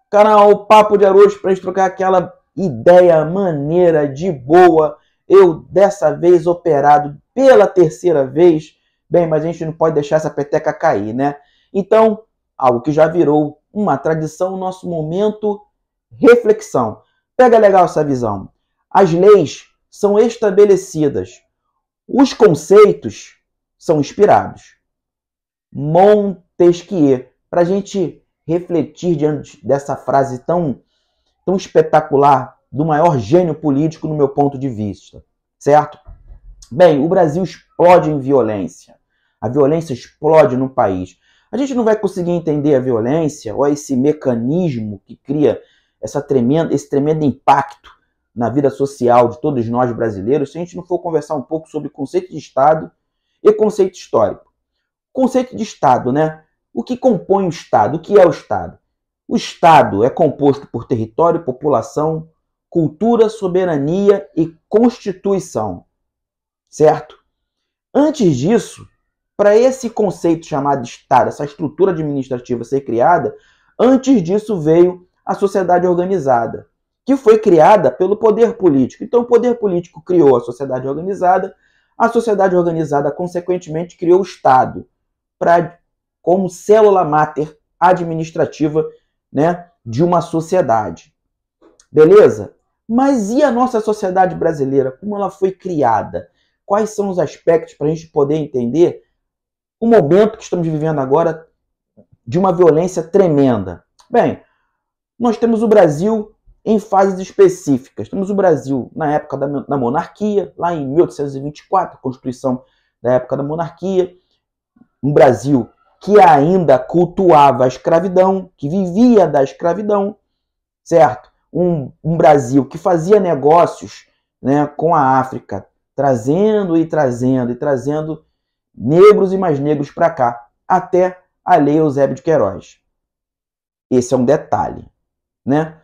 Canal Papo de Arroz para a gente trocar aquela ideia maneira, de boa. Eu, dessa vez, operado pela terceira vez. Bem, mas a gente não pode deixar essa peteca cair, né? Então, algo que já virou uma tradição, nosso momento reflexão. Pega legal essa visão. As leis são estabelecidas. Os conceitos são inspirados. Montesquieu, para a gente refletir diante dessa frase tão espetacular do maior gênio político no meu ponto de vista, certo? Bem, o Brasil explode em violência. A violência explode no país. A gente não vai conseguir entender a violência ou esse mecanismo que cria esse tremendo impacto na vida social de todos nós brasileiros se a gente não for conversar um pouco sobre conceito de Estado e conceito histórico. Conceito de Estado, né? O que compõe o Estado? O que é o Estado? O Estado é composto por território, população, cultura, soberania e Constituição, certo? Antes disso, para esse conceito chamado de Estado, essa estrutura administrativa ser criada, antes disso veio a sociedade organizada, que foi criada pelo poder político. Então, o poder político criou a sociedade organizada, consequentemente, criou o Estado, como célula máter administrativa, né, de uma sociedade. Beleza? Mas e a nossa sociedade brasileira? Como ela foi criada? Quais são os aspectos para a gente poder entender o momento que estamos vivendo agora de uma violência tremenda? Bem, nós temos o Brasil em fases específicas. Temos o Brasil na época da monarquia, lá em 1824, a Constituição da época da monarquia. Um Brasil que ainda cultuava a escravidão, que vivia da escravidão, certo? Um Brasil que fazia negócios, né, com a África, trazendo negros e mais negros para cá, até a Lei Eusébio de Queiroz. Esse é um detalhe, né?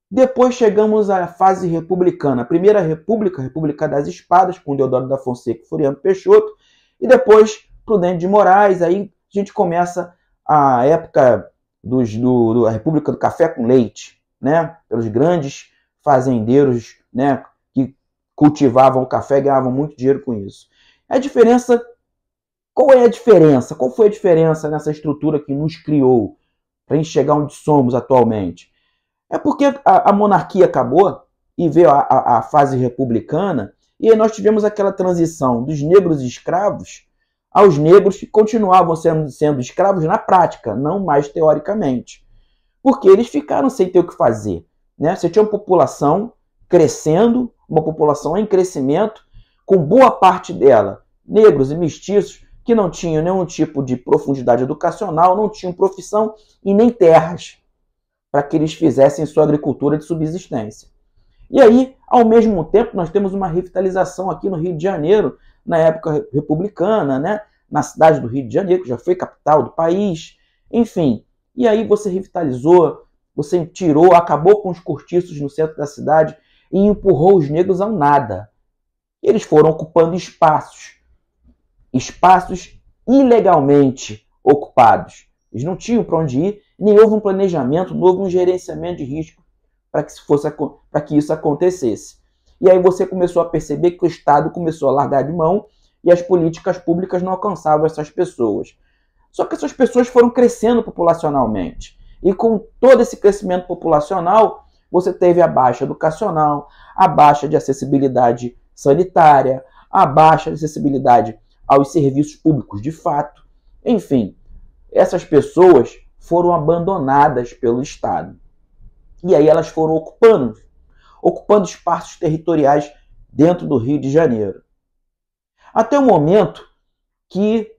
Depois chegamos à fase republicana. A primeira república, a República das Espadas, com Deodoro da Fonseca e Floriano Peixoto, e depois Prudente de Moraes. Aí a gente começa a época da República do Café com Leite, né? Pelos grandes fazendeiros, né, que cultivavam o café e ganhavam muito dinheiro com isso. Qual é a diferença? Qual foi a diferença nessa estrutura que nos criou para a gente chegar onde somos atualmente? É porque a monarquia acabou e veio a fase republicana, e aí nós tivemos aquela transição dos negros escravos aos negros que continuavam sendo escravos na prática, não mais teoricamente. Porque eles ficaram sem ter o que fazer, né? Você tinha uma população crescendo, uma população em crescimento, com boa parte dela negros e mestiços que não tinham nenhum tipo de profundidade educacional, não tinham profissão e nem terras para que eles fizessem sua agricultura de subsistência. E aí, ao mesmo tempo, nós temos uma revitalização aqui no Rio de Janeiro, na época republicana, né? Na cidade do Rio de Janeiro, que já foi capital do país, enfim. E aí você revitalizou, você acabou com os cortiços no centro da cidade e empurrou os negros ao nada. Eles foram ocupando espaços ilegalmente ocupados. Eles não tinham para onde ir, nem houve um planejamento, não houve um gerenciamento de risco para que isso acontecesse. E aí você começou a perceber que o Estado começou a largar de mão e as políticas públicas não alcançavam essas pessoas. Só que essas pessoas foram crescendo populacionalmente. E com todo esse crescimento populacional, você teve a baixa educacional, a baixa de acessibilidade sanitária, a baixa de acessibilidade aos serviços públicos de fato. Enfim, essas pessoas foram abandonadas pelo Estado. E aí elas foram ocupando espaços territoriais dentro do Rio de Janeiro. Até o momento que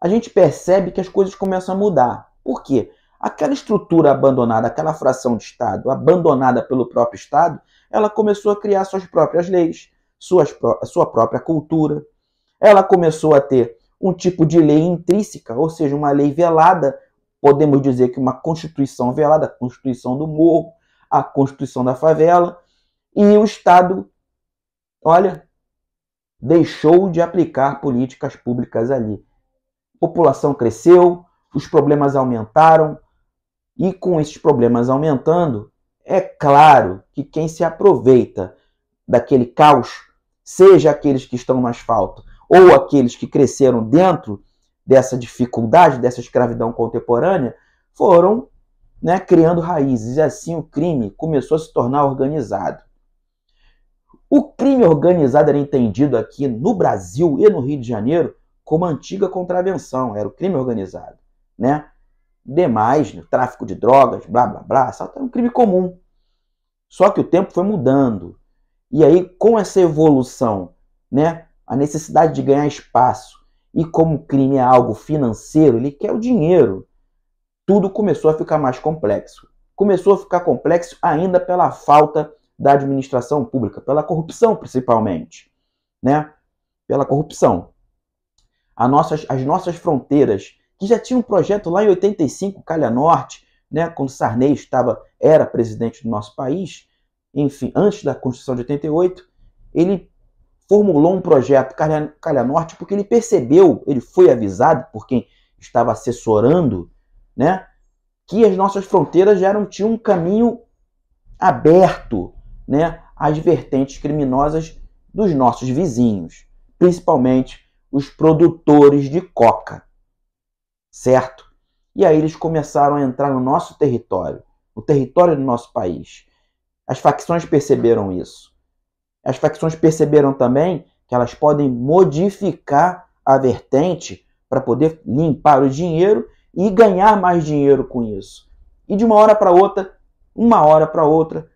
a gente percebe que as coisas começam a mudar. Por quê? Aquela estrutura abandonada, aquela fração de Estado abandonada pelo próprio Estado, ela começou a criar suas próprias leis, sua própria cultura. Ela começou a ter um tipo de lei intrínseca, ou seja, uma lei velada, podemos dizer que uma Constituição velada, a Constituição do Morro, a Constituição da Favela, e o Estado, deixou de aplicar políticas públicas ali. A população cresceu, os problemas aumentaram, E com esses problemas aumentando, é claro que quem se aproveita daquele caos, seja aqueles que estão no asfalto ou aqueles que cresceram dentro dessa dificuldade, dessa escravidão contemporânea, foram, né, criando raízes. E assim o crime começou a se tornar organizado. O crime organizado era entendido aqui no Brasil e no Rio de Janeiro como antiga contravenção, era o crime organizado, né? Demais, né? Tráfico de drogas, blá blá blá, assalto era um crime comum. Só que o tempo foi mudando. E aí, com essa evolução, né, a necessidade de ganhar espaço, e como o crime é algo financeiro, ele quer o dinheiro, tudo começou a ficar mais complexo. Começou a ficar complexo ainda pela falta da administração pública, pela corrupção principalmente, né? Pela corrupção. As nossas fronteiras, que já tinha um projeto lá em 85, Calha Norte, né, quando Sarney era presidente do nosso país, enfim, antes da Constituição de 88, ele formulou um projeto Calha Norte porque ele percebeu, ele foi avisado por quem estava assessorando, né, que as nossas fronteiras já não tinham um caminho aberto, né, às vertentes criminosas dos nossos vizinhos, principalmente os produtores de coca, certo? E aí eles começaram a entrar no nosso território, no território do nosso país. As facções perceberam isso. As facções perceberam também que elas podem modificar a vertente para poder limpar o dinheiro e ganhar mais dinheiro com isso. E de uma hora para outra,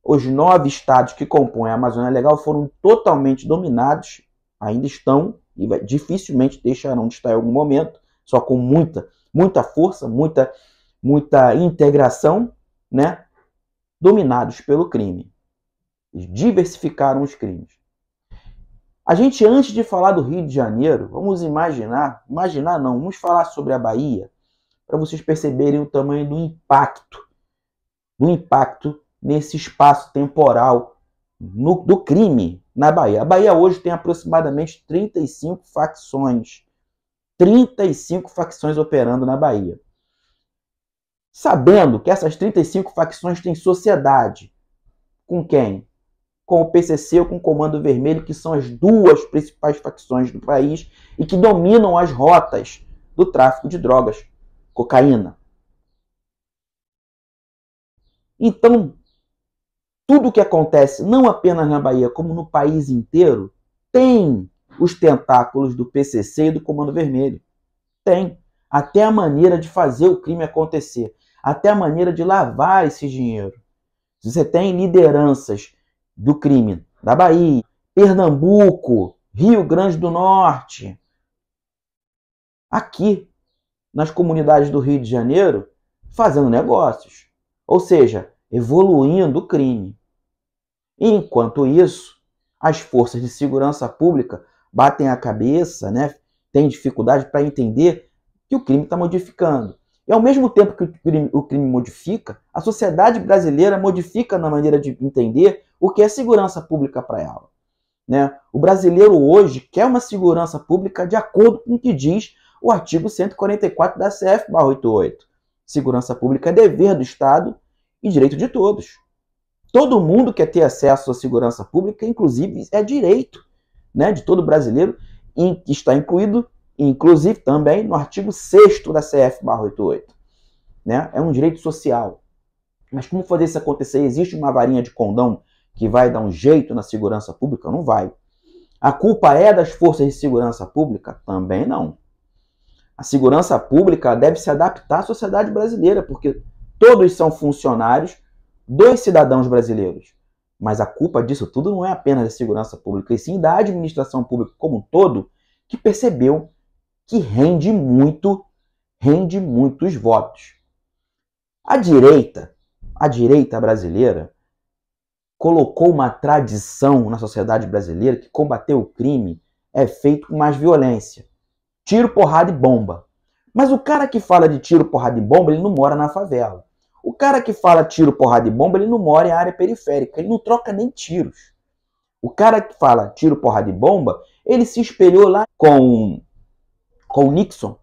os 9 estados que compõem a Amazônia Legal foram totalmente dominados, ainda estão, e dificilmente deixarão de estar em algum momento, só com muita força, muita integração, né? Dominados pelo crime. Eles diversificaram os crimes. A gente, antes de falar do Rio de Janeiro, vamos vamos falar sobre a Bahia, para vocês perceberem o tamanho do impacto nesse espaço temporal do crime na Bahia. A Bahia hoje tem aproximadamente 35 facções. 35 facções operando na Bahia. Sabendo que essas 35 facções têm sociedade. Com quem? Com o PCC ou com o Comando Vermelho, que são as 2 principais facções do país e que dominam as rotas do tráfico de drogas, cocaína. Então, tudo o que acontece, não apenas na Bahia, como no país inteiro, tem os tentáculos do PCC e do Comando Vermelho. Tem. Até a maneira de fazer o crime acontecer. Até a maneira de lavar esse dinheiro. Você tem lideranças do crime da Bahia, Pernambuco, Rio Grande do Norte. Aqui, nas comunidades do Rio de Janeiro, fazendo negócios. Ou seja, evoluindo o crime. E, enquanto isso, as forças de segurança pública batem a cabeça, né? Têm dificuldade para entender que o crime está modificando. E ao mesmo tempo que o crime modifica, a sociedade brasileira modifica na maneira de entender o que é segurança pública para ela. Né? O brasileiro hoje quer uma segurança pública de acordo com o que diz o artigo 144 da CF/88. Segurança pública é dever do Estado e direito de todos. Todo mundo quer ter acesso à segurança pública, inclusive é direito, né, de todo brasileiro, que está incluído, inclusive também no artigo 6º da CF/88. Né? É um direito social. Mas como fazer isso acontecer? Existe uma varinha de condão que vai dar um jeito na segurança pública? Não vai. A culpa é das forças de segurança pública? Também não. A segurança pública deve se adaptar à sociedade brasileira, porque todos são funcionários dos cidadãos brasileiros. Mas a culpa disso tudo não é apenas da segurança pública, e sim da administração pública como um todo, que percebeu que rende muitos votos. A direita brasileira colocou uma tradição na sociedade brasileira que combater o crime é feito com mais violência. Tiro, porrada e bomba. Mas o cara que fala de tiro, porrada e bomba, ele não mora na favela. O cara que fala tiro, porrada e bomba, ele não mora em área periférica. Ele não troca nem tiros. O cara que fala tiro, porrada e bomba, ele se espelhou lá com Nixon,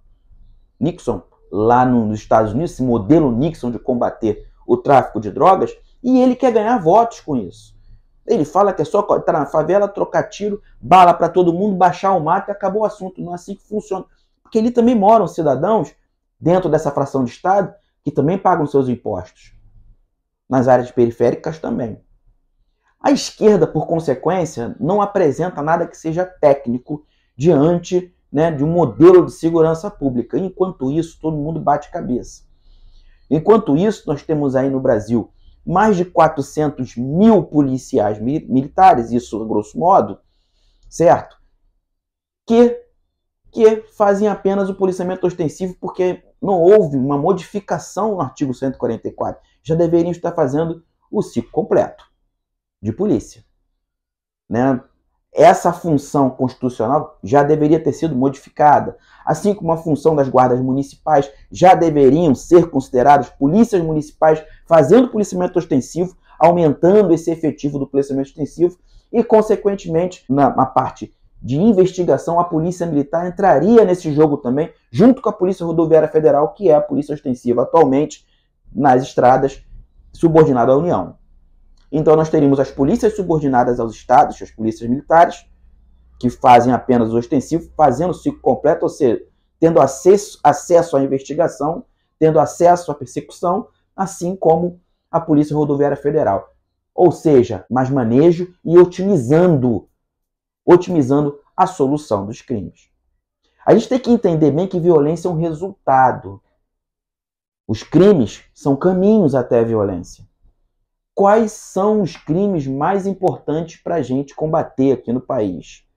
lá nos Estados Unidos, esse modelo Nixon de combater o tráfico de drogas, e ele quer ganhar votos com isso. Ele fala que é só entrar na favela, trocar tiro, bala para todo mundo, baixar o mato e acabou o assunto. Não é assim que funciona. Porque ali também moram cidadãos, dentro dessa fração de Estado, que também pagam seus impostos. Nas áreas periféricas também. A esquerda, por consequência, não apresenta nada que seja técnico diante, né, de um modelo de segurança pública. Enquanto isso, todo mundo bate cabeça. Enquanto isso, nós temos aí no Brasil mais de 400 mil policiais militares, isso a grosso modo, certo? Que fazem apenas o policiamento ostensivo porque não houve uma modificação no artigo 144. Já deveriam estar fazendo o ciclo completo de polícia, né? Essa função constitucional já deveria ter sido modificada, assim como a função das guardas municipais já deveriam ser consideradas polícias municipais fazendo policiamento ostensivo, aumentando esse efetivo do policiamento ostensivo e, consequentemente, na parte de investigação, a polícia militar entraria nesse jogo também, junto com a Polícia Rodoviária Federal, que é a polícia ostensiva atualmente nas estradas, subordinada à União. Então nós teríamos as polícias subordinadas aos estados, as polícias militares, que fazem apenas o ostensivo, fazendo o ciclo completo, ou seja, tendo acesso à investigação, tendo acesso à persecução, assim como a Polícia Rodoviária Federal. Ou seja, mais manejo e otimizando a solução dos crimes. A gente tem que entender bem que violência é um resultado. Os crimes são caminhos até a violência. Quais são os crimes mais importantes para a gente combater aqui no país?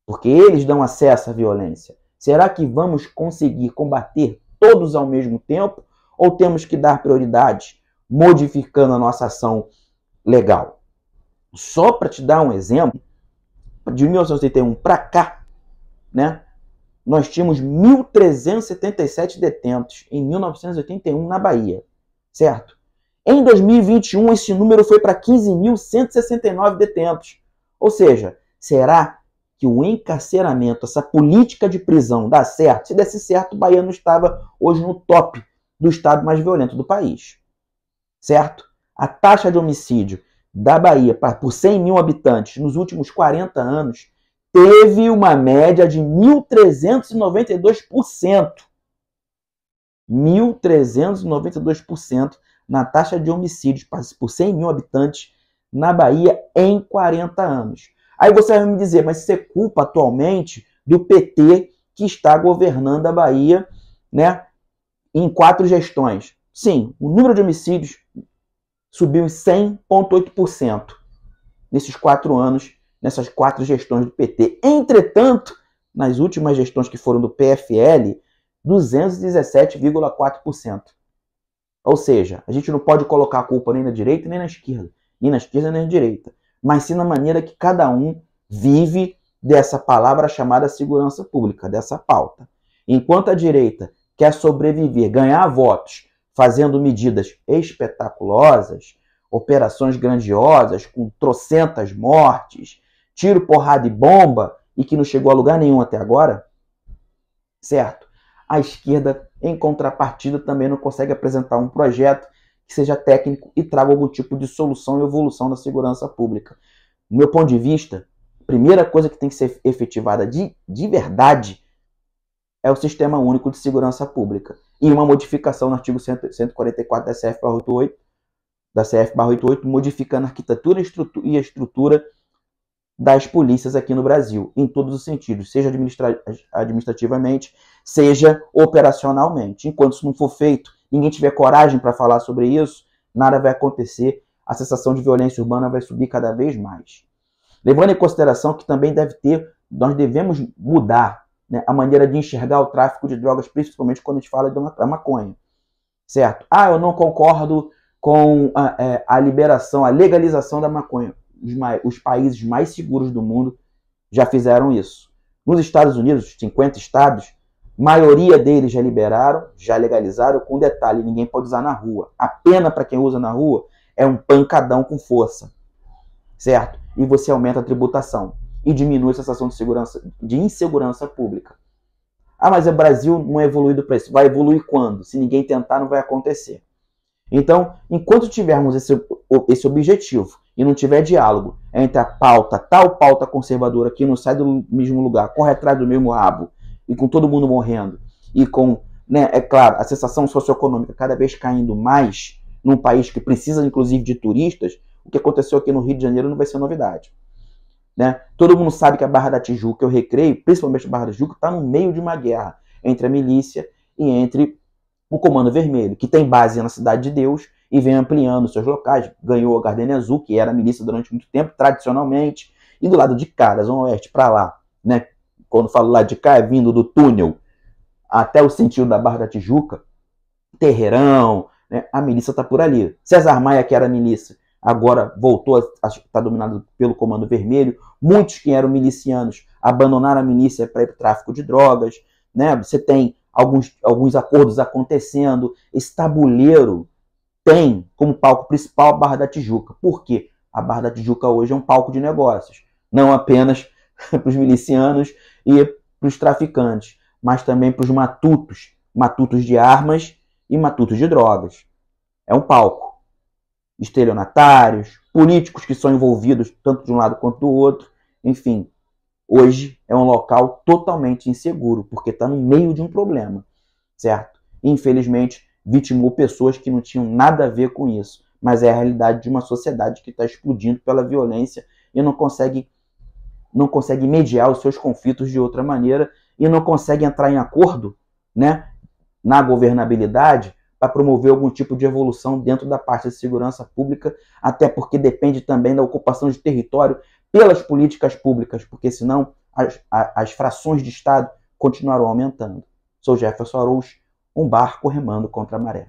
Porque eles dão acesso à violência. Será que vamos conseguir combater todos ao mesmo tempo? Ou temos que dar prioridade, modificando a nossa ação legal? Só para te dar um exemplo, de 1981 para cá, né, nós tínhamos 1.377 detentos em 1981 na Bahia, certo? Em 2021, esse número foi para 15.169 detentos. Ou seja, será que o encarceramento, essa política de prisão dá certo? Se desse certo, o baiano estava hoje no top do estado mais violento do país. Certo? A taxa de homicídio da Bahia por 100 mil habitantes nos últimos 40 anos teve uma média de 1.392%. 1.392% na taxa de homicídios por 100 mil habitantes na Bahia em 40 anos. Aí você vai me dizer, mas isso é culpa atualmente do PT que está governando a Bahia, né, em 4 gestões. Sim, o número de homicídios subiu em 100,8% nesses 4 anos, nessas 4 gestões do PT. Entretanto, nas últimas gestões que foram do PFL, 217,4%. Ou seja, a gente não pode colocar a culpa nem na direita nem na esquerda. Nem na esquerda nem na direita. Mas sim na maneira que cada um vive dessa palavra chamada segurança pública, dessa pauta. Enquanto a direita quer sobreviver, ganhar votos, fazendo medidas espetaculosas, operações grandiosas, com trocentas mortes, tiro, porrada e bomba, e que não chegou a lugar nenhum até agora, certo? A esquerda, em contrapartida, também não consegue apresentar um projeto que seja técnico e traga algum tipo de solução e evolução da segurança pública. Do meu ponto de vista, a primeira coisa que tem que ser efetivada de verdade é o Sistema Único de Segurança Pública e uma modificação no artigo 144 da CF/88, modificando a arquitetura e a estrutura das polícias aqui no Brasil, em todos os sentidos, seja administrativamente, seja operacionalmente. Enquanto isso não for feito, ninguém tiver coragem para falar sobre isso, nada vai acontecer, a sensação de violência urbana vai subir cada vez mais. Levando em consideração que também nós devemos mudar, né, a maneira de enxergar o tráfico de drogas, principalmente quando a gente fala da maconha, certo? Eu não concordo com a liberação, a legalização da maconha. Os países mais seguros do mundo já fizeram isso. Nos Estados Unidos, 50 estados, maioria deles já liberaram, já legalizaram, com detalhe, ninguém pode usar na rua. A pena para quem usa na rua é um pancadão com força, certo? E você aumenta a tributação e diminui a sensação de insegurança pública. Ah, mas o Brasil não é evoluído para isso. Vai evoluir quando? Se ninguém tentar, não vai acontecer. Então, enquanto tivermos esse objetivo e não tiver diálogo entre a pauta, tal pauta conservadora que não sai do mesmo lugar, corre atrás do mesmo rabo, e com todo mundo morrendo, e com, né, é claro, a sensação socioeconômica cada vez caindo mais, num país que precisa, inclusive, de turistas, o que aconteceu aqui no Rio de Janeiro não vai ser novidade. Né? Todo mundo sabe que a Barra da Tijuca, o Recreio, principalmente a Barra da Tijuca, está no meio de uma guerra entre a milícia e entre o Comando Vermelho, que tem base na Cidade de Deus e vem ampliando seus locais. Ganhou a Gardenia Azul, que era a milícia durante muito tempo, tradicionalmente, e do lado de cá, da Zona Oeste, para lá, né? Quando falo lá de cá, é vindo do túnel até o sentido da Barra da Tijuca, Terreirão, né? A milícia está por ali. César Maia, que era a milícia, agora voltou a estar dominado pelo Comando Vermelho. Muitos que eram milicianos abandonaram a milícia para ir para o tráfico de drogas. Né? Você tem alguns acordos acontecendo. Esse tabuleiro tem como palco principal a Barra da Tijuca. Por quê? A Barra da Tijuca hoje é um palco de negócios. Não apenas para os milicianos e para os traficantes, mas também para os matutos de armas e matutos de drogas. É um palco. Estelionatários, políticos que são envolvidos tanto de um lado quanto do outro. Enfim, hoje é um local totalmente inseguro, porque está no meio de um problema, certo? E, infelizmente, vitimou pessoas que não tinham nada a ver com isso, mas é a realidade de uma sociedade que está explodindo pela violência e não consegue mediar os seus conflitos de outra maneira e não consegue entrar em acordo, né, na governabilidade para promover algum tipo de evolução dentro da parte de segurança pública, até porque depende também da ocupação de território pelas políticas públicas, porque senão as frações de Estado continuarão aumentando. Sou Jefferson Araújo, um barco remando contra a maré.